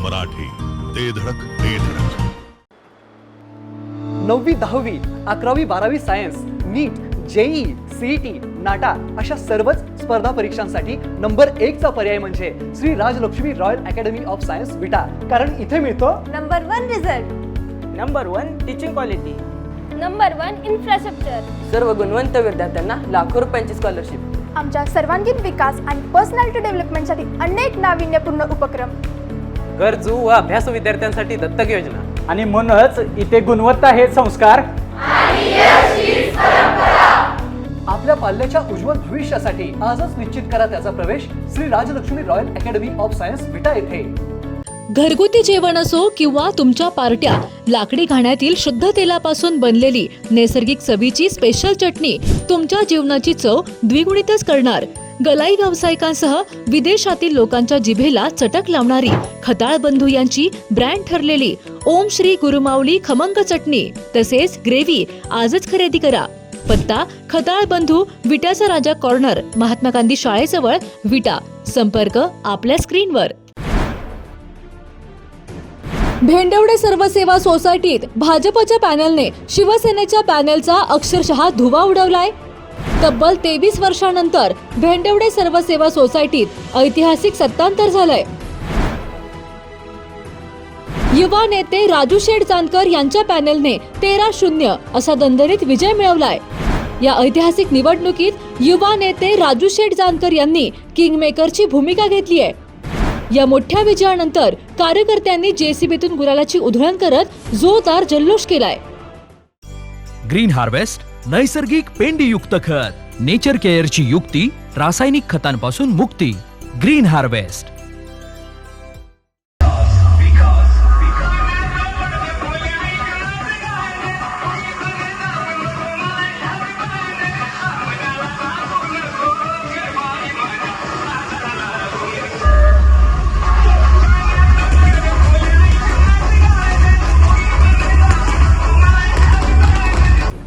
मराठी, ते धडक ते धडक. 9वी 10वी 11वी 12वी science, NEET, JEE, CET, NATA अशा सर्वच स्पर्धा परीक्षांसाठी नंबर 1 चा पर्याय म्हणजे Shri Rajlakshmi Royal Academy of Science Vita. कारण इथे मिळतो number 1 result, number 1 teaching quality, number 1 infrastructure, सर्व गुणवंत विद्यार्थ्यांना लाखो रुपयांची स्कॉलरशिप, आमच्या सर्वांगीण विकास आणि पर्सनॅलिटी डेव्हलपमेंटसाठी अनेक नाविन्यपूर्ण उपक्रम, गरजू व अभ्यासू विद्यार्थ्यांसाठी दत्तक योजना. आणि म्हणूनच इथे गुणवत्ता हे संस्कार आपल्या पाल्याच्या उज्ज्वल भविष्यासाठी आजच निश्चित करा त्याचा प्रवेश Shri Rajlakshmi Royal Academy of Science Vita येथे. घरगुती जेवण असो किंवा तुमच्या पार्ट्या, लाकडी घाण्यातील शुद्ध तेलापासून बनलेली नैसर्गिक चवीची स्पेशल चटणी तुमच्या जीवनाची चव द्विगुणितच करणार. गलाई व्यावसायिकांसह विदेशातील लोकांच्या जिभेला चटक लावणारी खताळ बंधू यांची ब्रँड ठरलेली ओम श्री गुरुमाऊली खमंग चटणी तसेच ग्रेव्ही आजच खरेदी करा. पत्ता खताळ बंधू, विट्याचा राजा कॉर्नर, महात्मा गांधी शाळेजवळ, विटा. संपर्क आपल्या स्क्रीनवर. भेंडवडे सर्वसेवा सोसायटीत भाजपच्या पॅनलने शिवसेनेच्या पॅनलचा अक्षरशः धुव्वा उडवलाय. तब्बल 23 वर्षांनंतर भेंडवडे सर्वसेवा सोसायटीत ऐतिहासिक सत्तांतर झालंय. युवा नेते राजू शेठ जानकर यांच्या पॅनलने 13-0 असा दणदणीत विजय मिळवलाय. या ऐतिहासिक निवडणुकीत युवा नेते राजू शेठ जानकर यांनी किंगमेकरची भूमिका घेतली आहे. या मोठ्या विजयानंतर कार्यकर्त्यांनी जेसीबीतून गुलालाची उधळण करत जोरदार जल्लोष केलाय. ग्रीन हार्वेस्ट नैसर्गिक पेंडीयुक्त खत, नेचर केअरची युक्ती, रासायनिक खतांपासून मुक्ती. Green harvest.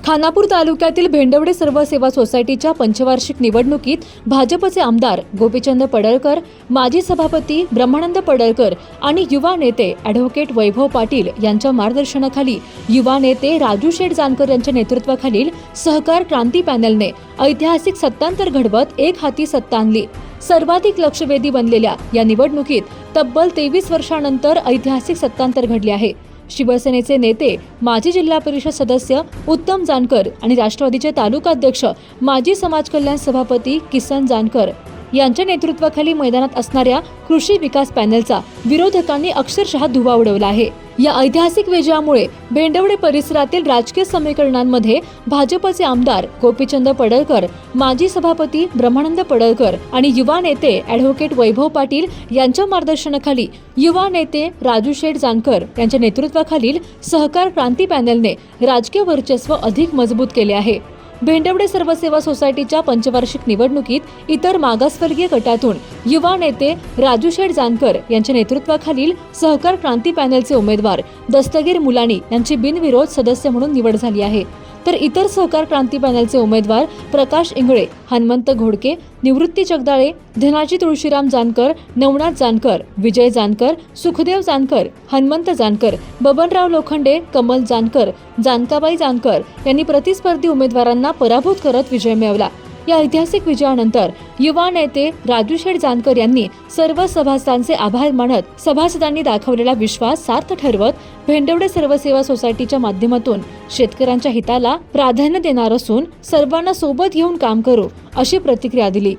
खानापूर तालुक्यातील भेंडवडे सर्वसेवा सोसायटीच्या पंचवार्षिक निवडणुकीत भाजपचे आमदार गोपीचंद पडळकर, माजी सभापती ब्रह्मानंद पडळकर आणि युवा नेते ॲडव्होकेट वैभव पाटील यांच्या मार्गदर्शनाखाली युवा नेते राजू शेठ जानकर यांच्या नेतृत्वाखालील सहकार क्रांती पॅनलने ऐतिहासिक सत्तांतर घडवत एक हाती सत्ता आणली. सर्वाधिक लक्षवेधी बनलेल्या या निवडणुकीत तब्बल 23 वर्षांनंतर ऐतिहासिक सत्तांतर घडले आहे. शिवसेनेचे नेते माजी जिल्हा परिषद सदस्य उत्तम जानकर आणि राष्ट्रवादीचे तालुकाध्यक्ष माजी समाज कल्याण सभापती किसन जानकर यांच्या नेतृत्वाखाली मैदानात असणाऱ्या कृषी विकास पॅनलचा विरोधकांनी अक्षरशः धुव्वा उडवला आहे. या ऐतिहासिक विजयामुळे भेंडवडे परिसरातील राजकीय समीकरणांमध्ये भाजपचे आमदार गोपीचंद पडळकर, माजी सभापती ब्रह्मानंद पडळकर आणि युवा नेते ॲडव्होकेट वैभव पाटील यांच्या मार्गदर्शनाखाली युवा नेते राजू शेठ जानकर यांच्या नेतृत्वाखालील सहकार क्रांती पॅनलने राजकीय वर्चस्व अधिक मजबूत केले आहे. भेंडवडे सर्वसेवा सोसायटीच्या पंचवार्षिक निवडणुकीत इतर मागासवर्गीय गटातून युवा नेते राजू शेठ जानकर यांच्या नेतृत्वाखालील सहकार क्रांती पॅनलचे उमेदवार दस्तगीर मुलानी यांची बिनविरोध सदस्य म्हणून निवड झाली आहे. तर इतर सहकार क्रांती पॅनलचे उमेदवार प्रकाश इंगळे, हनुमंत घोडके, निवृत्ती जगदाळे, धनाजी तुळशीराम जानकर, नवनाथ जानकर, विजय जानकर, सुखदेव जानकर, हनुमंत जानकर, बबनराव लोखंडे, कमल जानकर, जानकाबाई जानकर यांनी प्रतिस्पर्धी उमेदवारांना पराभूत करत विजय मिळवला. या ऐतिहासिक विजयानंतर युवा नेते राजू शेठ जानकर यांनी सर्व सभासदांचे आभार मानत सभासदांनी दाखवलेला विश्वास सार्थ ठरवत भेंडवडे सर्वसेवा सोसायटीच्या माध्यमातून शेतकऱ्यांच्या हिताला प्राधान्य देणार असून सर्वांना सोबत घेऊन काम करू अशी प्रतिक्रिया दिली.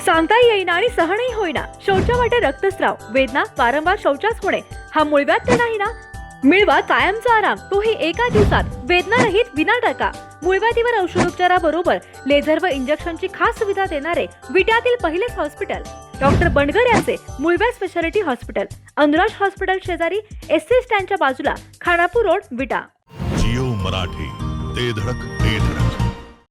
सांगता येईना आणि सहनही होईना, शौचावाटे रक्तस्राव, वेदना, वारंवार शौचास होणे हा मूळव्याध नाही ना? मिळवा कायमचा आराम, तोही एका दिवसात, वेदनारहित विना टाका. मूळव्याधीवर औषधोपचाराबरोबर लेझर व इंजेक्शनची खास सुविधा देणारे विट्यातील पहिलेच हॉस्पिटल डॉक्टर बंडगर यांचे मूळव्याध स्पेशालिटी हॉस्पिटल, अनुराज हॉस्पिटल शेजारी, एससी स्टँडच्या बाजूला, खानापूर रोड, विटा. जिओ मराठी, ते धडक ते